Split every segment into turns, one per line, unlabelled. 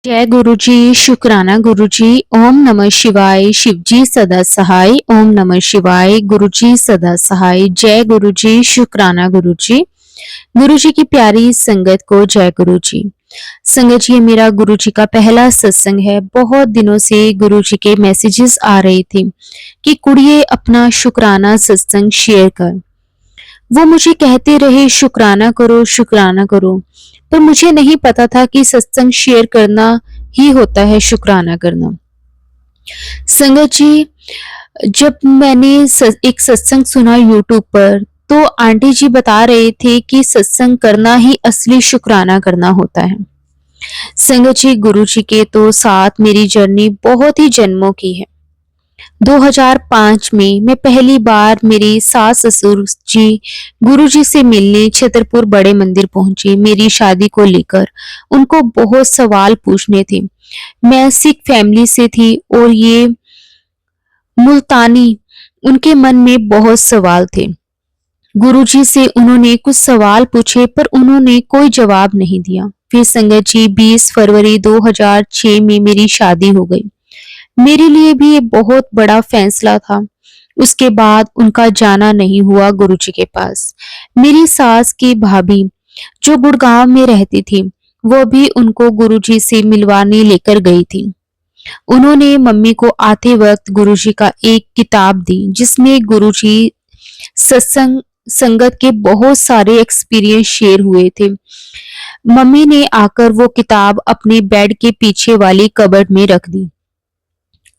जय गुरु जी। शुक्राना गुरु जी। ओम नमः शिवाय। शिव जी सदा सहाय। ओम नमः शिवाय। गुरु जी सदा सहाय। जय गुरु जी। शुक्राना गुरु जी। गुरु जी की प्यारी संगत को जय गुरु जी। संगत जी, ये मेरा गुरु जी का पहला सत्संग है। बहुत दिनों से गुरु जी के मैसेजेस आ रहे थे कि कुड़िए अपना शुक्राना सत्संग शेयर कर। वो मुझे कहते रहे शुक्राना करो शुक्राना करो, पर मुझे नहीं पता था कि सत्संग शेयर करना ही होता है शुक्राना करना। संगत जी, जब मैंने एक सत्संग सुना यूट्यूब पर, तो आंटी जी बता रहे थे कि सत्संग करना ही असली शुक्राना करना होता है। संगत जी, गुरु जी के तो साथ मेरी जर्नी बहुत ही जन्मों की है। 2005 में मैं पहली बार मेरी सास ससुर जी गुरु जी से मिलने छतरपुर बड़े मंदिर पहुंचे। मेरी शादी को लेकर उनको बहुत सवाल पूछने थे। मैं सिख फैमिली से थी और ये मुल्तानी, उनके मन में बहुत सवाल थे। गुरुजी से उन्होंने कुछ सवाल पूछे पर उन्होंने कोई जवाब नहीं दिया। फिर संगत जी 20 फरवरी 2006 में मेरी शादी हो गई। मेरे लिए भी ये बहुत बड़ा फैसला था। उसके बाद उनका जाना नहीं हुआ गुरुजी के पास। मेरी सास की भाभी जो गुड़गांव में रहती थी, वो भी उनको गुरुजी से मिलवाने लेकर गई थी। उन्होंने मम्मी को आते वक्त गुरुजी का एक किताब दी जिसमें गुरुजी सत्संग संगत के बहुत सारे एक्सपीरियंस शेयर हुए थे। मम्मी ने आकर वो किताब अपने बेड के पीछे वाली कबर्ड में रख दी।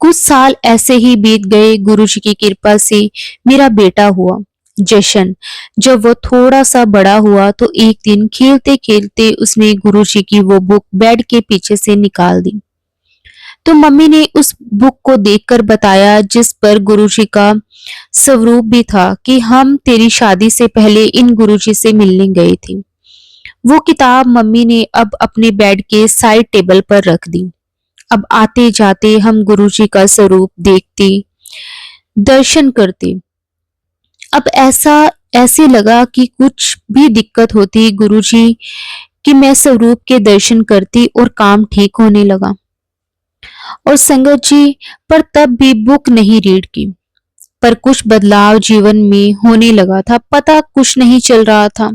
कुछ साल ऐसे ही बीत गए। गुरुजी की कृपा से मेरा बेटा हुआ जशन। जब वो थोड़ा सा बड़ा हुआ तो एक दिन खेलते खेलते उसने गुरुजी की वो बुक बेड के पीछे से निकाल दी। तो मम्मी ने उस बुक को देखकर बताया जिस पर गुरुजी का स्वरूप भी था कि हम तेरी शादी से पहले इन गुरुजी से मिलने गए थे। वो किताब मम्मी ने अब अपने बेड के साइड टेबल पर रख दी। अब आते जाते हम गुरुजी का स्वरूप देखते, दर्शन करते। अब ऐसे लगा कि कुछ भी दिक्कत होती गुरुजी कि मैं स्वरूप के दर्शन करती और काम ठीक होने लगा। और संगत जी, पर तब भी बुक नहीं रीड की। पर कुछ बदलाव जीवन में होने लगा था। पता कुछ नहीं चल रहा था।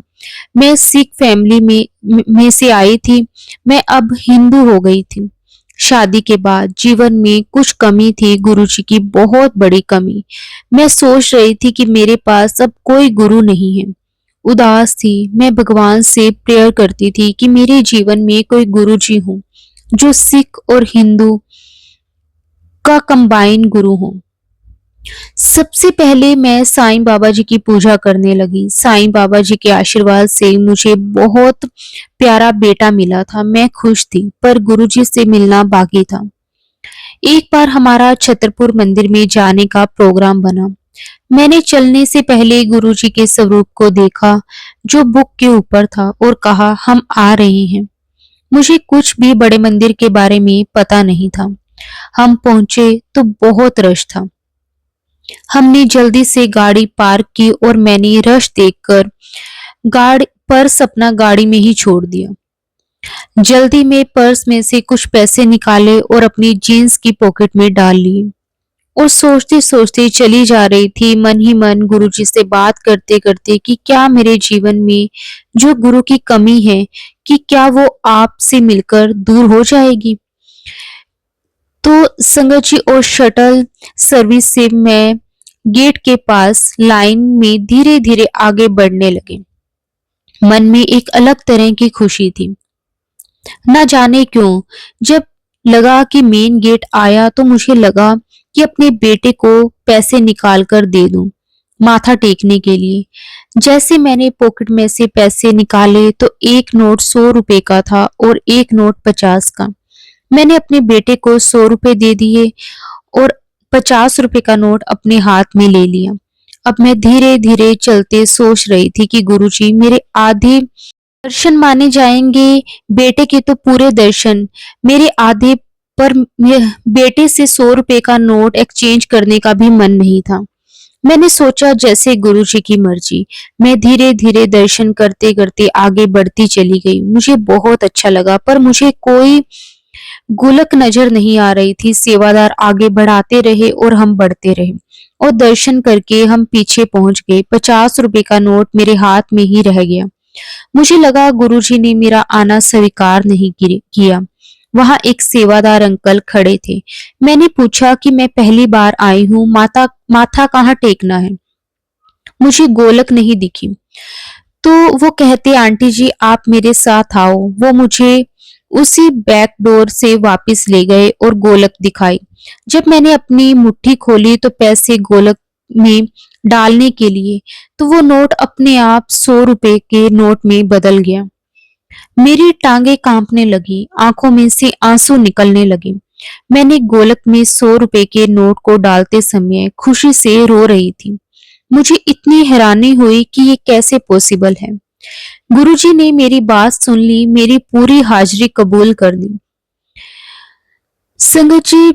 मैं सिख फैमिली में से आई थी। मैं अब हिंदू हो गई थी। शादी के बाद जीवन में कुछ कमी थी, गुरुजी की बहुत बड़ी कमी। मैं सोच रही थी कि मेरे पास अब कोई गुरु नहीं है। उदास थी। मैं भगवान से प्रेयर करती थी कि मेरे जीवन में कोई गुरुजी हो जो सिख और हिंदू का कंबाइन गुरु हो। सबसे पहले मैं साईं बाबा जी की पूजा करने लगी। साईं बाबा जी के आशीर्वाद से मुझे बहुत प्यारा बेटा मिला था। मैं खुश थी, पर गुरुजी से मिलना बाकी था। एक बार हमारा छतरपुर मंदिर में जाने का प्रोग्राम बना। मैंने चलने से पहले गुरुजी के स्वरूप को देखा जो बुक के ऊपर था और कहा, हम आ रहे हैं। मुझे कुछ भी बड़े मंदिर के बारे में पता नहीं था। हम पहुंचे तो बहुत रश था। हमने जल्दी से गाड़ी पार्क की और मैंने रश देखकर गाड़ी पर्स अपना गाड़ी में ही छोड़ दिया। जल्दी में पर्स में से कुछ पैसे निकाले और अपनी जीन्स की पॉकेट में डाल लिए और सोचते सोचते चली जा रही थी, मन ही मन गुरुजी से बात करते करते कि क्या मेरे जीवन में जो गुरु की कमी है कि क्या वो आपसे मिलकर दूर हो जाएगी। तो संगत जी, और शटल सर्विस से मैं गेट के पास लाइन में धीरे धीरे आगे बढ़ने लगे। मन में एक अलग तरह की खुशी थी। न जाने क्यों, जब लगा कि मेन गेट आया तो मुझे लगा कि अपने बेटे को पैसे निकाल कर दे दूं माथा टेकने के लिए। जैसे मैंने पॉकेट में से पैसे निकाले तो एक नोट 100 रुपए का था और एक नोट 50 का। मैंने अपने बेटे को 100 रुपए दे दिए और 50 रुपए का नोट अपने हाथ में ले लिया। अब मैं धीरे धीरे चलते सोच रही थी कि गुरुजी मेरे आधे दर्शन माने जाएंगे, बेटे के तो पूरे दर्शन मेरे आधे, पर बेटे से 100 रुपए का नोट एक्सचेंज करने का भी मन नहीं था। मैंने सोचा जैसे गुरुजी की मर्जी। मैं धीरे धीरे दर्शन करते करते आगे बढ़ती चली गई। मुझे बहुत अच्छा लगा, पर मुझे कोई गोलक नजर नहीं आ रही थी। सेवादार आगे बढ़ाते रहे और हम बढ़ते रहे और दर्शन करके हम पीछे पहुंच गए। 50 रुपए का नोट मेरे हाथ में ही रह गया। मुझे लगा गुरुजी ने मेरा आना स्वीकार नहीं किया। वहां एक सेवादार अंकल खड़े थे। मैंने पूछा कि मैं पहली बार आई हूँ, माथा कहाँ टेकना है? मुझे गोलक नहीं दिखी। तो वो कहते, आंटी जी आप मेरे साथ आओ। वो मुझे उसी बैक डोर से वापस ले गए और गोलक दिखाई। जब मैंने अपनी मुट्ठी खोली तो पैसे गोलक में डालने के लिए, तो वो नोट अपने आप 100 रुपए के नोट में बदल गया। मेरी टांगे कांपने लगी, आंखों में से आंसू निकलने लगे। मैंने गोलक में 100 रुपए के नोट को डालते समय खुशी से रो रही थी। मुझे इतनी हैरानी हुई कि ये कैसे पॉसिबल है। गुरुजी ने मेरी बात सुन ली, मेरी पूरी हाजिरी कबूल कर दी। संगत जी,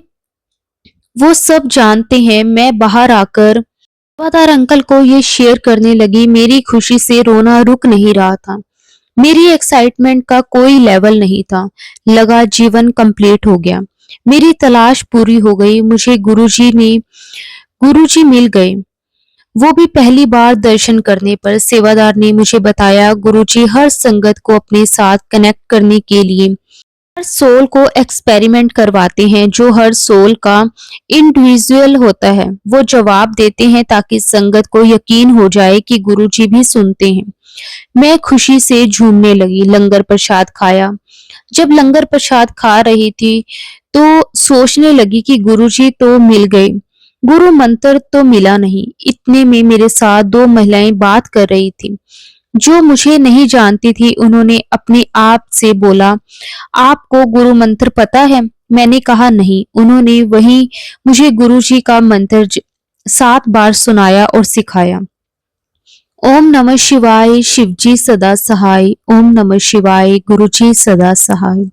वो सब जानते हैं। मैं बाहर आकर सेवादार अंकल को ये शेयर करने लगी। मेरी खुशी से रोना रुक नहीं रहा था। मेरी एक्साइटमेंट का कोई लेवल नहीं था। लगा जीवन कंप्लीट हो गया, मेरी तलाश पूरी हो गई। मुझे गुरुजी मिल गए, वो भी पहली बार दर्शन करने पर। सेवादार ने मुझे बताया, गुरुजी हर संगत को अपने साथ कनेक्ट करने के लिए हर सोल को एक्सपेरिमेंट करवाते हैं। जो हर सोल का इंडिविजुअल होता है वो जवाब देते हैं, ताकि संगत को यकीन हो जाए कि गुरुजी भी सुनते हैं। मैं खुशी से झूमने लगी। लंगर प्रसाद खाया। जब लंगर प्रसाद खा रही थी तो सोचने लगी कि गुरुजी तो मिल गए, गुरु मंत्र तो मिला नहीं। इतने में मेरे साथ दो महिलाएं बात कर रही थी जो मुझे नहीं जानती थी। उन्होंने अपने आप से बोला, आपको गुरु मंत्र पता है? मैंने कहा नहीं। उन्होंने वही मुझे गुरुजी का मंत्र 7 बार सुनाया और सिखाया। ओम नमः शिवाय, शिवजी सदा सहाय। ओम नमः शिवाय, गुरुजी सदा सहाय।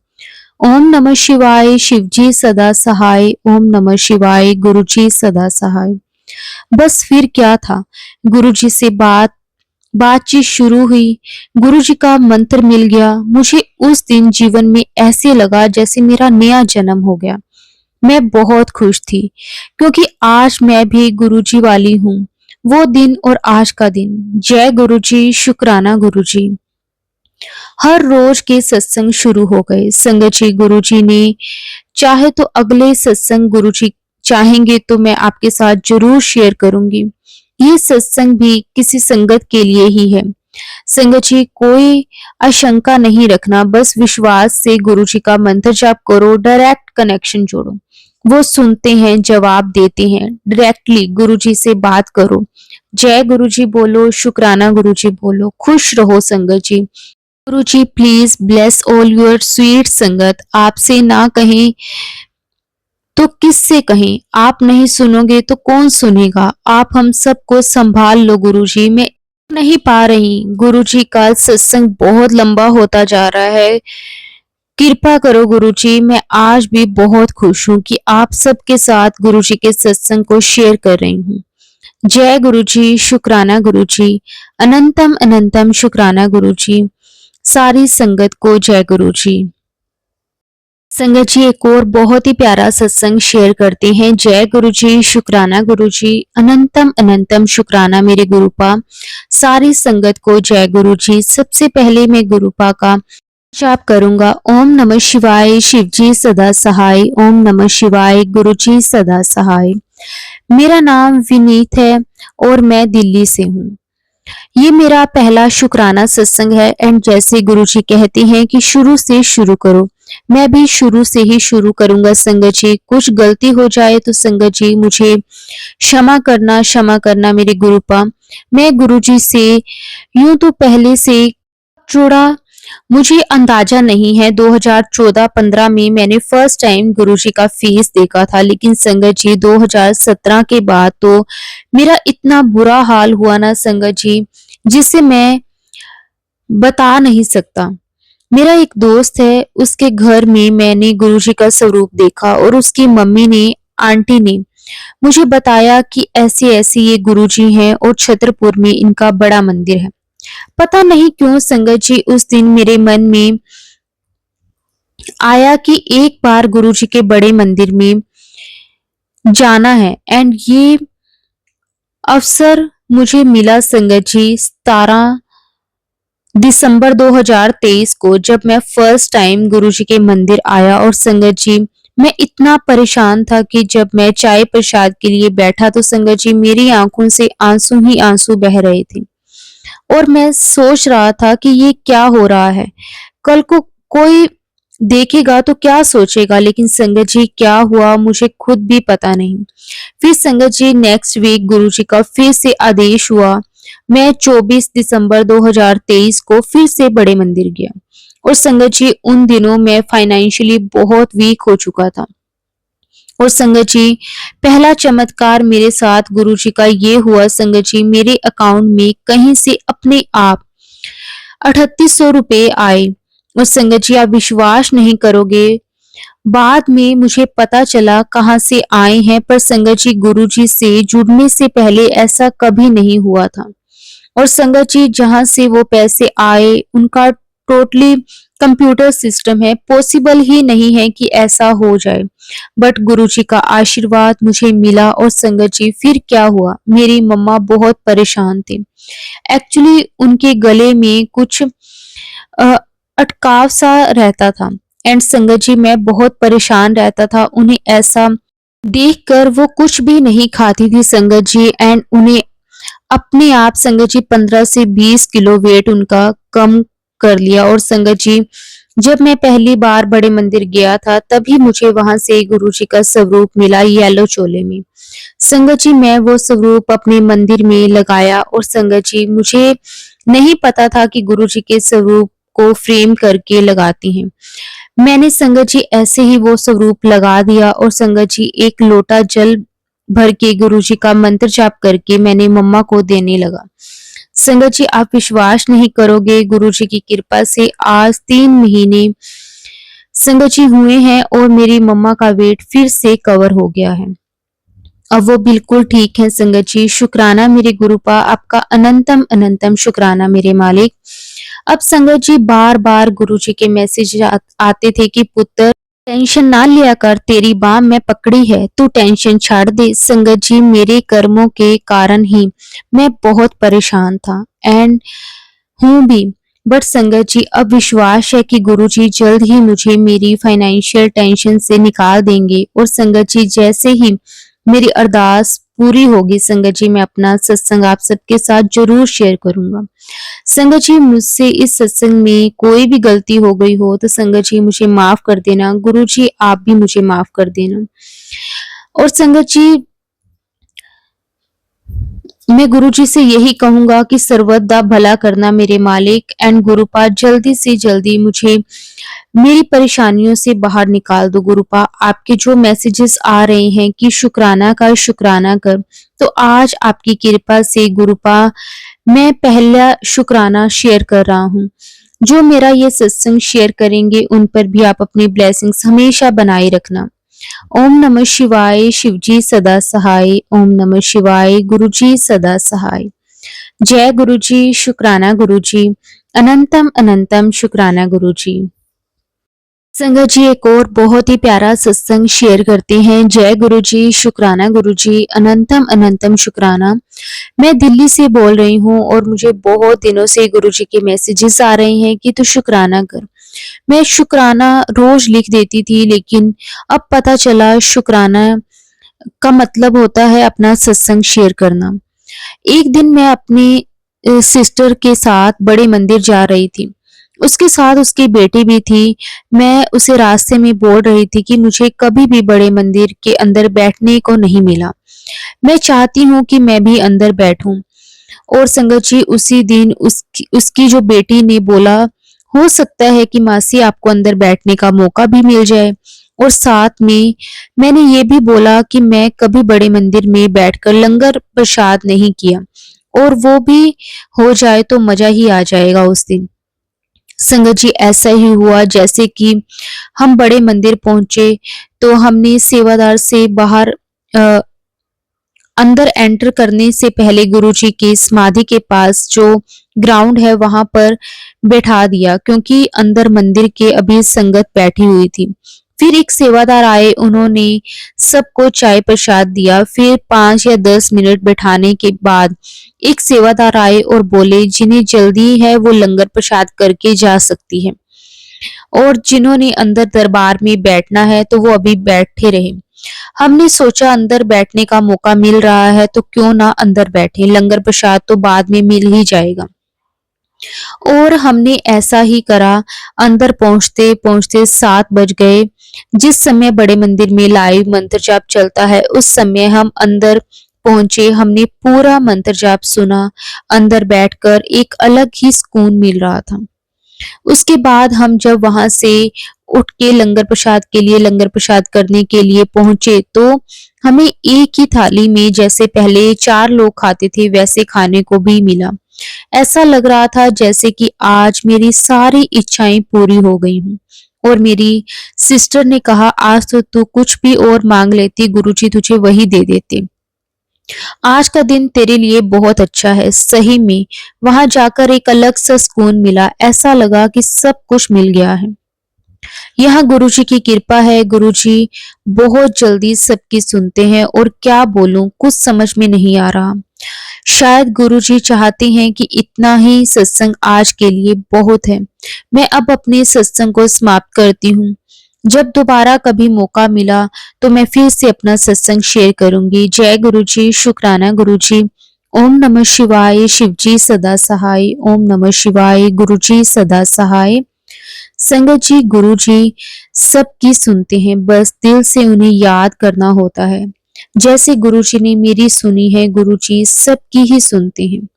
ओम नमः शिवाय, शिवजी सदा सहाय। ओम नमः शिवाय, गुरुजी सदा सहाय। बस फिर क्या था, गुरुजी से बातचीत शुरू हुई। गुरुजी का मंत्र मिल गया। मुझे उस दिन जीवन में ऐसे लगा जैसे मेरा नया जन्म हो गया। मैं बहुत खुश थी क्योंकि आज मैं भी गुरुजी वाली हूँ। वो दिन और आज का दिन। जय गुरुजी, शुक्राना गुरुजी। हर रोज के सत्संग शुरू हो गए। संगत जी, गुरुजी ने चाहे तो अगले सत्संग गुरुजी चाहेंगे तो मैं आपके साथ जरूर शेयर करूंगी। ये सत्संग भी किसी संगत के लिए ही है। संगत जी, कोई आशंका नहीं रखना, बस विश्वास से गुरुजी का मंत्र जाप करो, डायरेक्ट कनेक्शन जोड़ो। वो सुनते हैं, जवाब देते हैं। डायरेक्टली गुरुजी से बात करो। जय गुरुजी बोलो, शुक्राना गुरुजी बोलो। खुश रहो संगत जी। Guruji please bless all your sweet sangat. आपसे ना कहें तो किससे कहें? आप नहीं सुनोगे तो कौन सुनेगा? आप हम सबको संभाल लो गुरुजी। मैं नहीं पा रही। गुरुजी का सत्संग बहुत लंबा होता जा रहा है। कृपा करो गुरुजी। मैं आज भी बहुत खुश हूँ कि आप सबके साथ गुरुजी के सत्संग को शेयर कर रही हूँ। जय गुरुजी, शुक्राना गुरुजी। अनंतम अनंतम शुक्राना गुरुजी। सारी संगत को जय गुरुजी। संगत जी, एक और बहुत ही प्यारा सत्संग शेयर करते हैं। जय गुरुजी, शुक्राना गुरुजी। अनंतम अनंतम शुक्राना मेरे गुरुपा। सारी संगत को जय गुरुजी। सबसे पहले मैं गुरुपा का जाप करूंगा। ओम नमः शिवाय, शिवजी सदा सहाय। ओम नमः शिवाय, गुरुजी सदा सहाय। मेरा नाम विनीत है और मैं दिल्ली से हूँ। ये मेरा पहला शुक्राना सत्संग है। एंड जैसे गुरुजी कहते हैं कि शुरू से शुरू करो, मैं भी शुरू से ही शुरू करूंगा। संगत जी, कुछ गलती हो जाए तो संगत जी मुझे क्षमा करना मेरे गुरुपा। मैं गुरुजी से यूं तो पहले से जुड़ा मुझे अंदाजा नहीं है। 2014-15 में मैंने फर्स्ट टाइम गुरुजी का फेस देखा था, लेकिन संगत जी 2017 के बाद तो मेरा इतना बुरा हाल हुआ ना संगत जी, जिसे मैं बता नहीं सकता। मेरा एक दोस्त है, उसके घर में मैंने गुरुजी का स्वरूप देखा और उसकी मम्मी ने, आंटी ने मुझे बताया कि ऐसे ऐसे ये गुरुजी हैं और छतरपुर में इनका बड़ा मंदिर है। पता नहीं क्यों संगत जी उस दिन मेरे मन में आया कि एक बार गुरुजी के बड़े मंदिर में जाना है एंड ये अवसर मुझे मिला संगत जी 17 दिसंबर 2023 को, जब मैं फर्स्ट टाइम गुरुजी के मंदिर आया। और संगत जी, मैं इतना परेशान था कि जब मैं चाय प्रसाद के लिए बैठा तो संगत जी मेरी आंखों से आंसू ही आंसू बह रहे थे और मैं सोच रहा था कि ये क्या हो रहा है, कल को कोई देखेगा तो क्या सोचेगा। लेकिन संगत जी क्या हुआ मुझे खुद भी पता नहीं। फिर संगत जी नेक्स्ट वीक गुरुजी का फिर से आदेश हुआ। मैं 24 दिसंबर 2023 को फिर से बड़े मंदिर गया। और संगत जी उन दिनों मैं फाइनेंशियली बहुत वीक हो चुका था। और संगत जी पहला चमत्कार मेरे साथ गुरुजी का ये हुआ संगत जी, मेरे अकाउंट में कहीं से अपने आप 3800 रुपए आए। और संगत जी आप विश्वास नहीं करोगे, बाद में मुझे पता चला कहाँ से आए हैं, पर संगत जी गुरुजी से जुड़ने से पहले ऐसा कभी नहीं हुआ था। और संगत जी जहां से वो पैसे आए उनका टोटली कंप्यूटर सिस्टम है, पॉसिबल ही नहीं है कि ऐसा हो जाए, बट गुरुजी का आशीर्वाद मुझे मिला। और संगत जी फिर क्या हुआ, मेरी मम्मा बहुत परेशान थे। एक्चुअली उनके गले में कुछ अ, अटकाव सा रहता था एंड संगत जी मैं बहुत परेशान रहता था। उन्हें ऐसा देखकर वो कुछ भी नहीं खाती थी संगत जी एंड उन्हें अपने आप संगत जी 15 से 20 किलो वेट उनका कम कर लिया। और संगत जी जब मैं पहली बार बड़े मंदिर गया था तभी मुझे वहां से गुरुजी का स्वरूप मिला येलो चोले में। संगत जी मैं वो स्वरूप अपने मंदिर में लगाया। और संगत जी मुझे नहीं पता था कि गुरुजी के स्वरूप को फ्रेम करके लगाती हैं। मैंने संगत जी ऐसे ही वो स्वरूप लगा दिया और संगत जी एक लोटा जल भर के गुरुजी का मंत्र जाप करके मैंने मम्मा को देने लगा। संगत जी आप विश्वास नहीं करोगे, गुरुजी की कृपा से आज 3 महीने संगत जी हुए हैं और मेरी मम्मा का वेट फिर से कवर हो गया है। अब वो बिल्कुल ठीक है संगत जी। शुक्राना मेरे गुरुपा, आपका अनंतम अनंतम शुक्राना मेरे मालिक। अब संगत जी बार बार गुरु जी के मैसेज आते थे कि पुत्र टेंशन ना लिया कर, तेरी बाह मैं पकड़ी है, तू टेंशन छोड़ दे। संगत जी मेरे कर्मों के कारण ही मैं बहुत परेशान था एंड हूं भी, बट संगत जी अब विश्वास है कि गुरु जी जल्द ही मुझे मेरी फाइनेंशियल टेंशन से निकाल देंगे। और संगत जी जैसे ही मेरी अरदास पूरी होगी संगत जी मैं अपना सत्संग आप सबके साथ जरूर शेयर करूंगा। संगत जी मुझसे इस सत्संग में कोई भी गलती हो गई हो तो संगत जी मुझे माफ कर देना, गुरु जी आप भी मुझे माफ कर देना। और संगत जी मैं गुरुजी से यही कहूंगा कि सर्वदा भला करना मेरे मालिक एंड गुरुपा, जल्दी से जल्दी मुझे मेरी परेशानियों से बाहर निकाल दो गुरुपा। आपके जो मैसेजेस आ रहे हैं कि शुक्राना कर शुक्राना कर, तो आज आपकी कृपा से गुरुपा मैं पहला शुक्राना शेयर कर रहा हूँ। जो मेरा ये सत्संग शेयर करेंगे उन पर भी आप अपनी ब्लेसिंग्स हमेशा बनाए रखना। ओम नमः शिवाय, शिवजी सदा सहाय। ओम नमः शिवाय, गुरुजी सदा सहाय। जय गुरुजी, शुक्राना गुरुजी, अनंतम अनंतम शुक्राना गुरुजी। संगत जी एक और बहुत ही प्यारा सत्संग शेयर करते हैं। जय गुरुजी, शुक्राना गुरुजी, अनंतम अनंतम शुक्राना। मैं दिल्ली से बोल रही हूँ और मुझे बहुत दिनों से गुरुजी के मैसेजेस आ रहे हैं कि तू शुक्राना कर। मैं शुक्राना रोज लिख देती थी, लेकिन अब पता चला शुक्राना का मतलब होता है अपना सत्संग शेयर करना। एक दिन मैं अपनी सिस्टर के साथ बड़े मंदिर जा रही थी, उसके साथ उसकी बेटी भी थी। मैं उसे रास्ते में बोल रही थी कि मुझे कभी भी बड़े मंदिर के अंदर बैठने को नहीं मिला, मैं चाहती हूँ कि मैं भी अंदर बैठूं। और संगत जी उसी दिन उसकी जो बेटी ने बोला, हो सकता है कि मासी आपको अंदर बैठने का मौका भी मिल जाए। और साथ में मैंने ये भी बोला कि मैं कभी बड़े मंदिर में बैठकर लंगर प्रसाद नहीं किया और वो भी हो जाए तो मजा ही आ जाएगा उस दिन। संगत जी ऐसा ही हुआ, जैसे कि हम बड़े मंदिर पहुंचे तो हमने सेवादार से बाहर अंदर एंटर करने से पहले गुरुजी की समाधि के पास जो ग्राउंड है वहां पर बैठा दिया, क्योंकि अंदर मंदिर के अभी संगत बैठी हुई थी। फिर एक सेवादार आए, उन्होंने सबको चाय प्रसाद दिया। फिर 5 या 10 मिनट बैठाने के बाद एक सेवादार आए और बोले, जिन्हें जल्दी है वो लंगर प्रसाद करके जा सकती है, और जिन्होंने अंदर दरबार में बैठना है तो वो अभी बैठे रहे। हमने सोचा अंदर बैठने का मौका मिल रहा है तो क्यों ना अंदर बैठे, लंगर प्रसाद तो बाद में मिल ही जाएगा। और हमने ऐसा ही करा। अंदर पहुंचते पहुंचते 7 बज गए। जिस समय बड़े मंदिर में लाइव मंत्र जाप चलता है उस समय हम अंदर पहुंचे। हमने पूरा मंत्र जाप सुना। अंदर बैठकर एक अलग ही सुकून मिल रहा था। उसके बाद हम जब वहां से उठ के लंगर प्रसाद के लिए लंगर प्रसाद करने के लिए पहुंचे तो हमें एक ही थाली में जैसे पहले 4 लोग खाते थे वैसे खाने को भी मिला। ऐसा लग रहा था जैसे कि आज मेरी सारी इच्छाएं पूरी हो गई हूँ। और मेरी सिस्टर ने कहा, आज तो तू कुछ भी और मांग लेती, गुरुजी तुझे वही दे देते। आज का दिन तेरे लिए बहुत अच्छा है। सही में वहां जाकर एक अलग सा सुकून मिला। ऐसा लगा कि सब कुछ मिल गया है। यहाँ गुरुजी की कृपा है। गुरुजी बहुत जल्दी सबकी सुनते हैं, और क्या बोलूं, कुछ समझ में नहीं आ रहा। शायद गुरुजी चाहते हैं कि इतना ही सत्संग आज के लिए बहुत है। मैं अब अपने सत्संग को समाप्त करती हूँ। जब दोबारा कभी मौका मिला तो मैं फिर से अपना सत्संग शेयर करूंगी। जय गुरुजी, शुक्राना गुरुजी। ओम नमः शिवाय। शिवजी सदा सहाय। ओम नमः शिवाय। गुरुजी सदा सहाय। संगत जी, गुरुजी सबकी सुनते हैं, बस दिल से उन्हें याद करना होता है। जैसे गुरुजी ने मेरी सुनी है, गुरुजी सबकी ही सुनते हैं।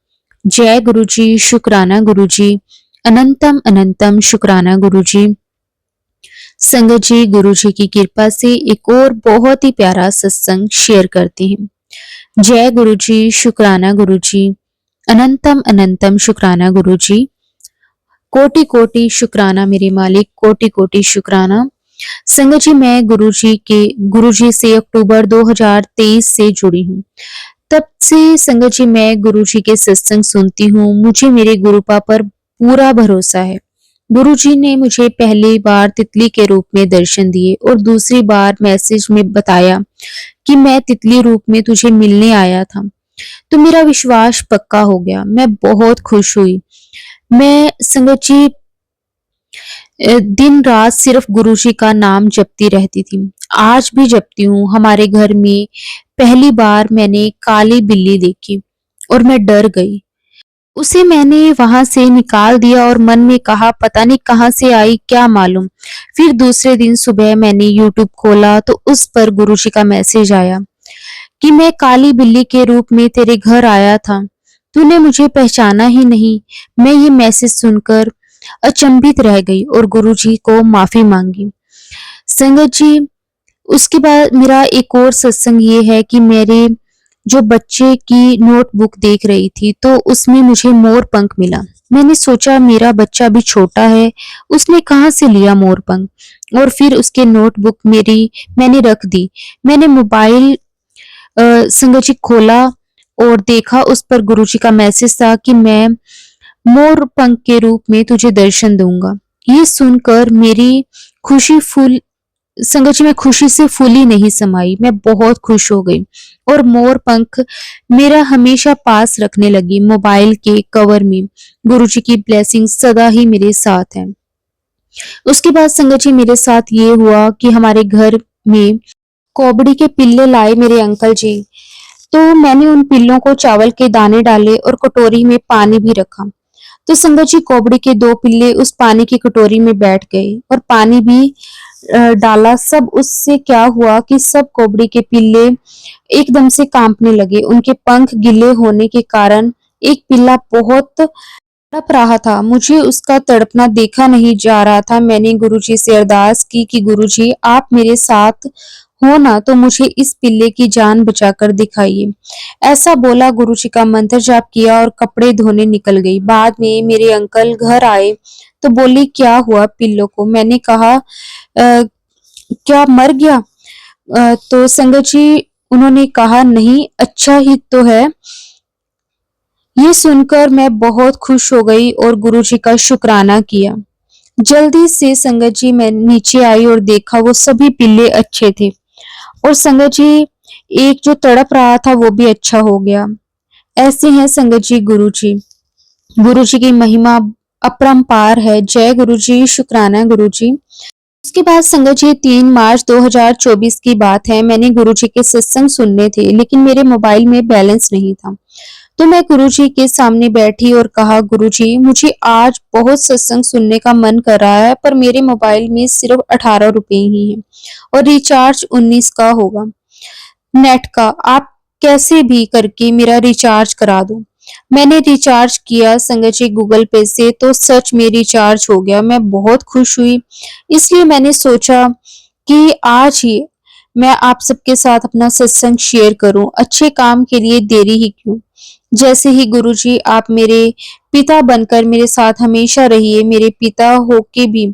जय गुरुजी, शुक्राना गुरुजी। अनंतम अनंतम शुक्राना गुरुजी। संगत जी, गुरुजी की कृपा से एक और बहुत ही प्यारा सत्संग शेयर करते हैं। जय गुरुजी, शुक्राना गुरुजी। अनंतम अनंतम शुक्राना गुरुजी। कोटि कोटि शुक्राना मेरे मालिक, कोटि कोटि शुक्राना। संगत जी, मैं गुरुजी से अक्टूबर 2023 से जुड़ी हूँ। तब से संगत जी मैं गुरुजी के सत्संग सुनती हूँ। मुझे मेरे गुरुपा पर पूरा भरोसा है। गुरुजी ने मुझे पहली बार तितली के रूप में दर्शन दिए और दूसरी बार मैसेज में बताया कि मैं तितली रूप में तुझे मिलने आया था। तो मेरा विश्वास पक्का हो गया। मैं बहुत खुश हुई। मैं संगत जी दिन रात सिर्फ गुरुजी का नाम जपती रहती थी। आज भी जपती हूँ। हमारे घर में पहली बार मैंने काली बिल्ली देखी और मैं डर गई। उसे मैंने वहां से निकाल दिया और मन में कहा, पता नहीं कहां से आई, क्या मालूम। फिर दूसरे दिन सुबह मैंने यूट्यूब खोला तो उस पर गुरुजी का मैसेज आया कि मैं काली बिल्ली के रूप में तेरे घर आया था, तूने मुझे पहचाना ही नहीं। मैं ये मैसेज सुनकर अचंभित रह गई और गुरुजी को माफी मांगी। संगत जी, उसके बाद मेरा एक और सत्संग ये है कि मेरे जो बच्चे की नोटबुक देख रही थी तो उसमें मुझे मोर पंख मिला। मैंने सोचा मेरा बच्चा भी छोटा है, उसने कहाँ से लिया मोर पंख। और फिर उसके नोटबुक मैंने रख दी। मैंने मोबाइल संगत जी खोला और देखा, उस पर गुरुजी का मैसेज था कि मैं मोर पंख के रूप में तुझे दर्शन दूंगा। ये सुनकर मेरी खुशी फूल संगत जी मैं खुशी से फूली नहीं समाई। मैं बहुत खुश हो गई और मोर पंख मेरा हमेशा पास रखने लगी मोबाइल के कवर में। गुरुजी की ब्लेसिंग सदा ही मेरे साथ है। उसके बाद संगत जी मेरे साथ ये हुआ कि हमारे घर में कोबड़ी के पिल्ले लाए मेरे अंकल जी। तो मैंने उन पिल्लों को चावल के दाने डाले और कटोरी में पानी भी रखा। तो संगत जी कोबड़ी के 2 पिल्ले उस पानी की कटोरी में बैठ गए और पानी भी डाला। सब उससे क्या हुआ कि सब कोबड़ी के पिल्ले एकदम से कांपने लगे। उनके पंख गीले होने के कारण एक पिल्ला बहुत तड़प रहा था। मुझे उसका तड़पना देखा नहीं जा रहा था। मैंने गुरुजी से अरदास की कि गुरुजी आप मेरे साथ हो ना तो मुझे इस पिल्ले की जान बचाकर दिखाइए। ऐसा बोला, गुरुजी का मंत्र जाप किया और कपड़े धोने निकल गई। बाद में मेरे अंकल घर आए तो बोले, क्या हुआ पिल्लों को। मैंने कहा क्या मर गया। तो संगत जी उन्होंने कहा, नहीं, अच्छा ही तो है। ये सुनकर मैं बहुत खुश हो गई और गुरुजी का शुक्राना किया। जल्दी से संगत जी मैं नीचे आई और देखा वो सभी पिल्ले अच्छे थे और संगत जी एक जो तड़प रहा था वो भी अच्छा हो गया। ऐसे हैं संगत जी गुरुजी। गुरुजी की महिमा अपरंपार है। जय गुरुजी, शुक्राना गुरुजी। उसके बाद संगत जी 3 मार्च 2024 की बात है। मैंने गुरुजी के सत्संग सुनने थे लेकिन मेरे मोबाइल में बैलेंस नहीं था। तो मैं गुरुजी के सामने बैठी और कहा, गुरुजी मुझे आज बहुत सत्संग सुनने का मन कर रहा है पर मेरे मोबाइल में सिर्फ 18 रुपए ही है और रिचार्ज 19 का होगा नेट का। आप कैसे भी करके मेरा रिचार्ज करा दो। मैंने रिचार्ज किया संगत जी गूगल पे से, तो सच में रिचार्ज हो गया। मैं बहुत खुश हुई। इसलिए मैंने सोचा कि आज ही मैं आप सबके साथ अपना सत्संग शेयर करूं। अच्छे काम के लिए देरी ही क्यों। जैसे ही गुरुजी आप मेरे पिता बनकर मेरे साथ हमेशा रहिए। मेरे पिता होके भी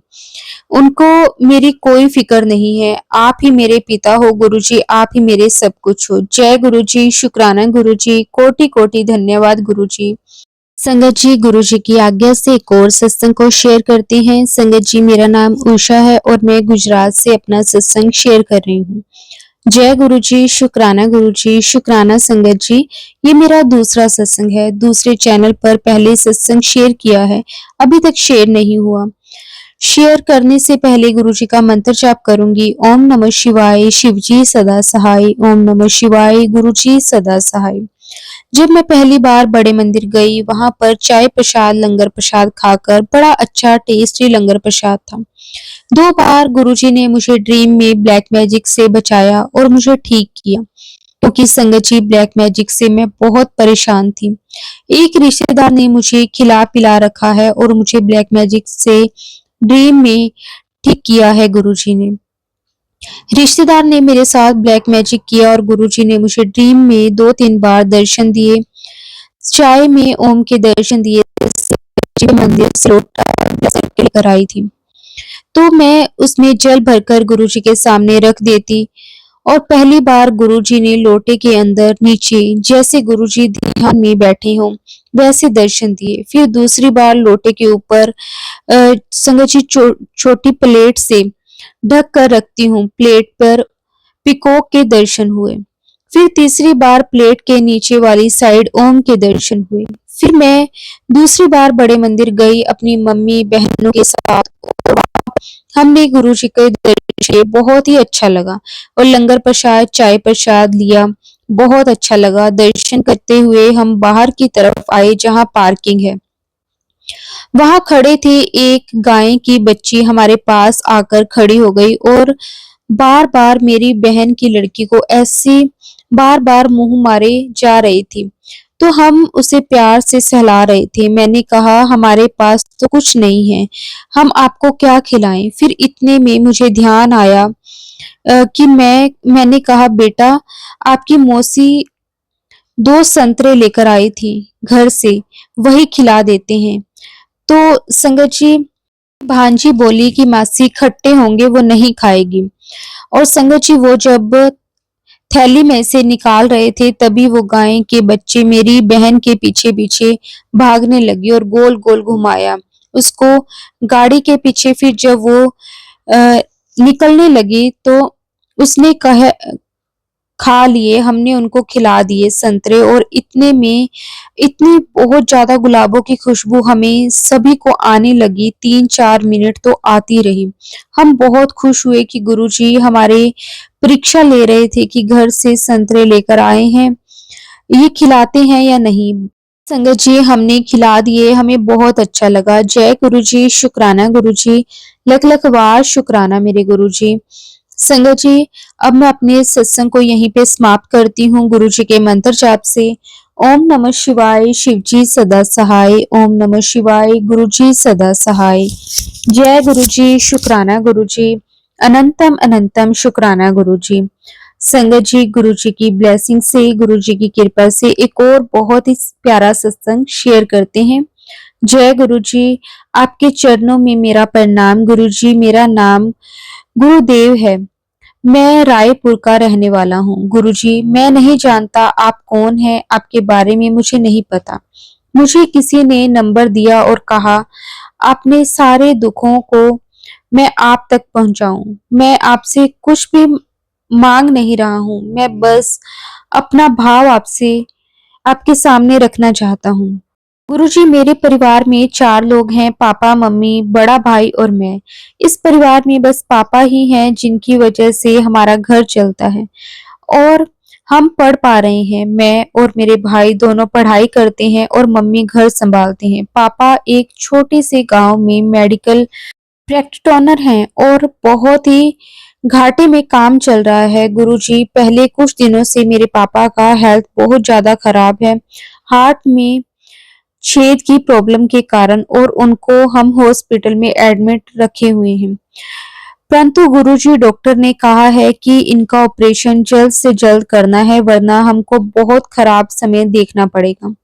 उनको मेरी कोई फिक्र नहीं है। आप ही मेरे पिता हो गुरुजी, आप ही मेरे सब कुछ हो। जय गुरुजी, शुक्राना गुरुजी, कोटि कोटि धन्यवाद गुरुजी। संगत जी गुरुजी की आज्ञा से एक और सत्संग को शेयर करते हैं। संगत जी मेरा नाम उषा है और मैं गुजरात से अपना सत्संग शेयर कर रही हूँ। जय गुरुजी, शुक्राना गुरुजी, शुक्राना संगत जी। ये मेरा दूसरा सत्संग है। दूसरे चैनल पर पहले सत्संग शेयर किया है, अभी तक शेयर नहीं हुआ। शेयर करने से पहले गुरुजी का मंत्र जाप करूंगी। ओम नमः शिवाय, शिवजी सदा सहाय। ओम नमः शिवाय, गुरुजी सदा सहाय। जब मैं पहली बार बड़े मंदिर गई, वहां पर चाय प्रसाद लंगर प्रसाद खाकर बड़ा अच्छा टेस्टी लंगर प्रसाद था। 2 बार गुरुजी ने मुझे ड्रीम में ब्लैक मैजिक से बचाया और मुझे ठीक किया, क्योंकि संगत जी ब्लैक मैजिक से मैं बहुत परेशान थी। एक रिश्तेदार ने मुझे खिला पिला रखा है और मुझे ब्लैक मैजिक से ड्रीम में ठीक किया है गुरुजी ने। रिश्तेदार ने मेरे साथ ब्लैक मैजिक किया और गुरुजी ने मुझे ड्रीम में 2-3 बार दर्शन दिए। चाय में ओम के दर्शन दिए। मंदिर से लौटा लेकर आई थी, तो मैं उसमें जल भरकर गुरुजी के सामने रख देती और पहली बार गुरुजी ने लोटे के अंदर नीचे जैसे गुरुजी ध्यान में बैठे हों वैसे दर्शन दिए। फिर दूसरी बार लोटे के ऊपर संगत जी छोटी प्लेट से ढक कर रखती हूँ। प्लेट पर पिकॉक के दर्शन हुए। फिर तीसरी बार प्लेट के नीचे वाली साइड ओम के दर्शन हुए। फिर मैं दूसरी बार बड़े मंदिर गई अपनी मम्मी बहनों के साथ और हमने गुरुजी के दर्शन बहुत ही अच्छा लगा और लंगर प्रसाद चाय प्रसाद लिया। बहुत अच्छा लगा। दर्शन करते हुए हम बाहर की तरफ आए जहाँ पार्किंग है। वहां खड़े थे। एक गाय की बच्ची हमारे पास आकर खड़ी हो गई और बार बार मेरी बहन की लड़की को ऐसे बार बार मुंह मारे जा रही थी, तो हम उसे प्यार से सहला रहे थे। मैंने कहा, हमारे पास तो कुछ नहीं है, हम आपको क्या खिलाएं। फिर इतने में मुझे ध्यान आया कि मैंने कहा, बेटा आपकी मौसी 2 संतरे लेकर आई थी घर से, वही खिला देते हैं। तो संगत जी भांजी बोली कि मासी खट्टे होंगे, वो नहीं खाएगी। और संगत जी वो जब थैली में से निकाल रहे थे तभी वो गाय के बच्चे मेरी बहन के पीछे पीछे भागने लगी और गोल गोल घुमाया उसको गाड़ी के पीछे। फिर जब वो निकलने लगी तो उसने खा लिए। हमने उनको खिला दिए संतरे और इतने में इतनी बहुत ज्यादा गुलाबों की खुशबू हमें सभी को आने लगी। 3-4 मिनट तो आती रही। हम बहुत खुश हुए कि गुरुजी हमारे परीक्षा ले रहे थे कि घर से संतरे लेकर आए हैं, ये खिलाते हैं या नहीं। संगत जी हमने खिला दिए, हमें बहुत अच्छा लगा। जय गुरुजी, शुक्राना गुरुजी, लख लख वार शुक्राना मेरे गुरुजी। संगत जी अब मैं अपने सत्संग को यहीं पे समाप्त करती हूँ गुरुजी के मंत्र जाप से। ओम नमः शिवाय, शिवजी सदा सहाय। ओम नमः शिवाय, गुरुजी सदा सहाय। जय गुरुजी, शुक्राना गुरुजी, अनंतम अनंतम शुक्राना गुरुजी। संगत जी गुरुजी की ब्लेसिंग से, गुरुजी की कृपा से एक और बहुत ही प्यारा सत्संग शेयर करते हैं। जय गुरुजी, आपके चरणों में मेरा प्रणाम। गुरुजी मेरा नाम गुरुदेव है। मैं रायपुर का रहने वाला हूँ। गुरुजी, मैं नहीं जानता आप कौन हैं, आपके बारे में मुझे नहीं पता। मुझे किसी ने नंबर दिया और कहा अपने सारे दुखों को मैं आप तक पहुंचाऊं। मैं आपसे कुछ भी मांग नहीं रहा हूं, मैं बस अपना भाव आपके सामने रखना चाहता हूँ। गुरुजी, मेरे परिवार में 4 लोग हैं, पापा, मम्मी, बड़ा भाई और मैं। इस परिवार में बस पापा ही हैं जिनकी वजह से हमारा घर चलता है और हम पढ़ पा रहे हैं। मैं और मेरे भाई दोनों पढ़ाई करते हैं और मम्मी घर संभालते हैं। पापा एक छोटे से गांव में मेडिकल प्रैक्टिशनर हैं और बहुत ही घाटे में काम चल रहा है। गुरुजी, पहले कुछ दिनों से मेरे पापा का हेल्थ बहुत ज्यादा खराब है, हार्ट में छेद की प्रॉब्लम के कारण, और उनको हम हॉस्पिटल में एडमिट रखे हुए हैं। परंतु गुरुजी, डॉक्टर ने कहा है कि इनका ऑपरेशन जल्द से जल्द करना है, वरना हमको बहुत खराब समय देखना पड़ेगा।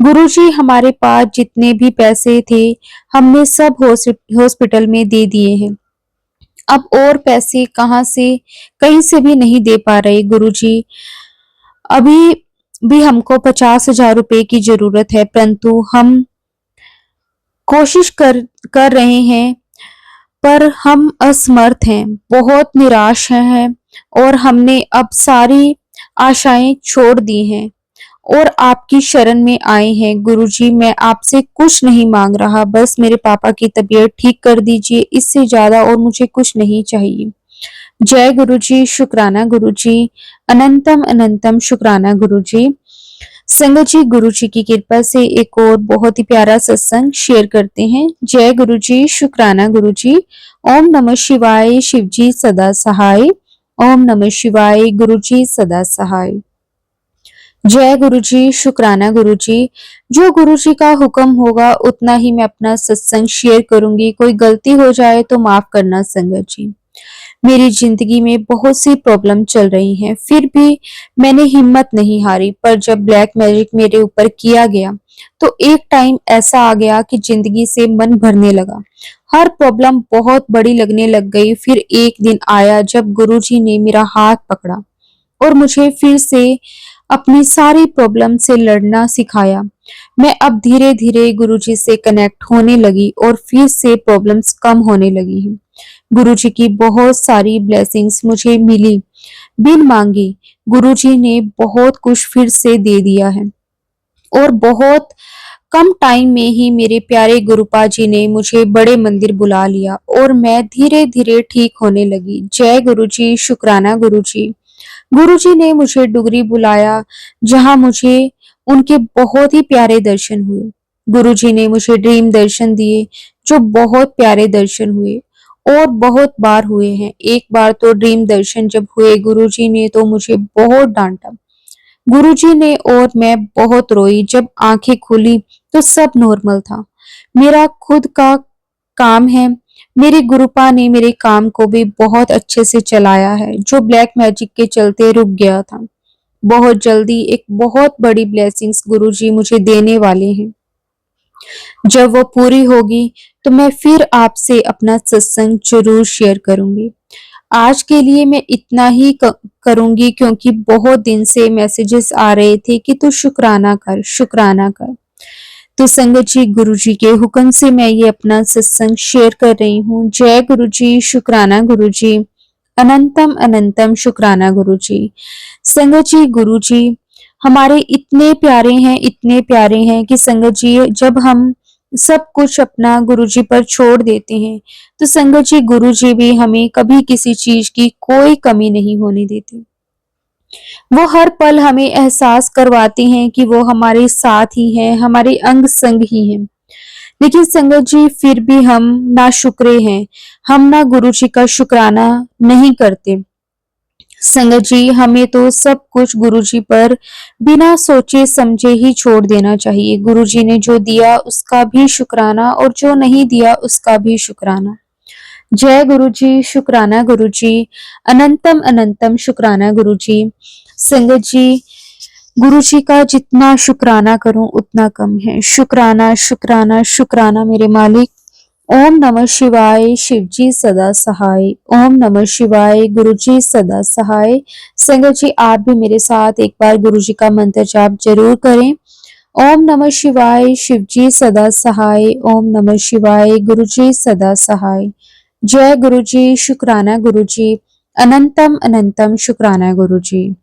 गुरुजी, हमारे पास जितने भी पैसे थे हमने सब हॉस्पिटल में दे दिए हैं। अब और पैसे कहाँ से, कहीं से भी नहीं दे पा रहे। गुरुजी, अभी भी हमको 50,000 रुपए की जरूरत है, परंतु हम कोशिश कर रहे हैं, पर हम असमर्थ हैं, बहुत निराश हैं और हमने अब सारी आशाएं छोड़ दी हैं और आपकी शरण में आए हैं। गुरुजी, मैं आपसे कुछ नहीं मांग रहा, बस मेरे पापा की तबीयत ठीक कर दीजिए, इससे ज्यादा और मुझे कुछ नहीं चाहिए। जय गुरुजी, शुक्राना गुरुजी, अनंतम अनंतम शुक्राना गुरुजी। संगत जी, गुरु जी की कृपा से एक और बहुत ही प्यारा सत्संग शेयर करते हैं। जय गुरु जी, शुक्राना गुरु जी। ओम नमः शिवाय, शिव जी सदा सहाय। ओम नमः शिवाय, गुरु जी सदा सहाय। जय गुरु जी, शुक्राना गुरु जी। जो गुरु जी का हुक्म होगा उतना ही मैं अपना सत्संग शेयर करूंगी। कोई गलती हो जाए तो माफ करना संगत जी। मेरी जिंदगी में बहुत सी प्रॉब्लम चल रही हैं, फिर भी मैंने हिम्मत नहीं हारी। पर जब ब्लैक मैजिक मेरे ऊपर किया गया तो एक टाइम ऐसा आ गया कि जिंदगी से मन भरने लगा, हर प्रॉब्लम बहुत बड़ी लगने लग गई। फिर एक दिन आया जब गुरुजी ने मेरा हाथ पकड़ा और मुझे फिर से अपनी सारी प्रॉब्लम से लड़ना सिखाया। मैं अब धीरे धीरे गुरुजी से कनेक्ट होने लगी और फिर से प्रॉब्लम्स कम होने लगी हैं। गुरुजी की बहुत सारी ब्लेसिंग्स मुझे मिली बिन मांगी। गुरुजी ने बहुत कुछ फिर से दे दिया है और बहुत कम टाइम में ही मेरे प्यारे गुरुपा जी ने मुझे बड़े मंदिर बुला लिया और मैं धीरे धीरे ठीक होने लगी। जय गुरुजी, शुक्राना गुरुजी। गुरुजी ने मुझे डुगरी बुलाया, जहां मुझे उनके बहुत ही प्यारे दर्शन हुए। गुरुजी ने मुझे ड्रीम दर्शन दिए, जो बहुत प्यारे दर्शन हुए और बहुत बार हुए हैं। एक बार तो ड्रीम दर्शन जब हुए, गुरुजी ने तो मुझे बहुत डांटा। गुरुजी ने और मैं बहुत रोई। जब आंखें खुली तो सब नॉर्मल था। मेरा खुद का काम है। मेरे गुरुपा ने मेरे काम को भी बहुत अच्छे से चलाया है, जो ब्लैक मैजिक के चलते रुक गया था। बहुत जल्दी एक बहुत बड़ी ब्लेसिंग्स गुरुजी मुझे देने वाले हैं। जब वो पूरी होगी तो मैं फिर आपसे अपना सत्संग जरूर शेयर करूंगी। आज के लिए मैं इतना ही करूंगी, क्योंकि बहुत दिन से मैसेजेस आ रहे थे कि तू शुक्राना कर, शुक्राना कर। तो संगत जी, गुरु जी के हुक्म से मैं ये अपना सत्संग शेयर कर रही हूँ। जय गुरु जी, शुक्राना गुरु जी, अनंतम अनंतम शुक्राना गुरु जी। संगत जी, गुरु जी हमारे इतने प्यारे हैं, इतने प्यारे हैं कि संगत जी, जब हम सब कुछ अपना गुरु जी पर छोड़ देते हैं तो संगत जी, गुरु जी भी हमें कभी किसी चीज की कोई कमी नहीं होने देते। वो हर पल हमें एहसास करवाते हैं कि वो हमारे साथ ही हैं, हमारे अंग संग ही हैं। लेकिन संगत जी, फिर भी हम ना शुक्रे हैं, हम ना गुरु जी का शुक्राना नहीं करते। संगत जी, हमें तो सब कुछ गुरु जी पर बिना सोचे समझे ही छोड़ देना चाहिए। गुरु जी ने जो दिया उसका भी शुक्राना और जो नहीं दिया उसका भी शुक्राना। जय गुरु जी, शुक्राना गुरु जी, अनंतम अनंतम शुक्राना गुरु जी। संगत जी, गुरु जी का जितना शुक्राना करूं उतना कम है। शुक्राना शुक्राना शुक्राना मेरे मालिक, ओम नमः शिवाय, शिवजी सदा सहाय। ओम नमः शिवाय, गुरुजी सदा सहाय। संगत जी, आप भी मेरे साथ एक बार गुरुजी का मंत्र जाप जरूर करें। ओम नमः शिवाय, शिवजी सदा सहाय। ओम नमः शिवाय, गुरुजी सदा सहाय। जय गुरुजी, शुक्राना गुरुजी, अनंतम अनंतम शुक्राना गुरुजी।